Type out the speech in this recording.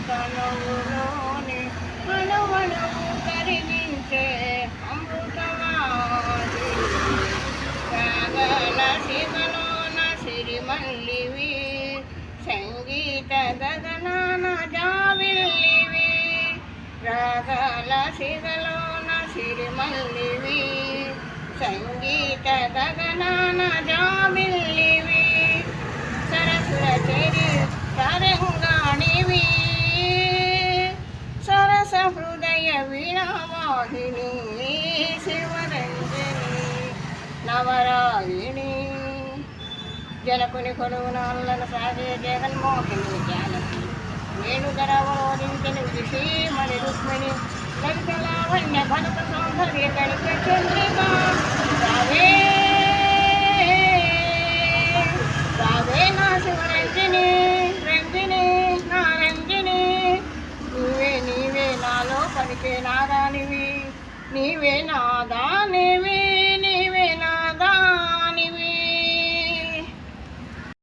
తనువులోని అణువణువు కరిగించే అమృతవాది రాగల శివలోన సిరిమల్లివి సంగీత గగనాన జావిల్లివి రాగల శివలోన సిరిమల్లివి సంగీత గగనాన జావిల్లివి సరసుల చెరి తరంగాణివి సరస హృదయ వీణావాహిని శివరంజని నవరాయిణి జనకుని కొలువున అల్లన సాగే జగన్మోహిని జానకి వేణుగరవోదించని విషీమణి రుక్మిణి లలిత లావణ్య భరత సౌందర్య గణిత చంద్రిక రావే రావే నా శివరంజని రంజని నా రంజని నీవే నాలో పలికే నారానివి నీవే నాదానివి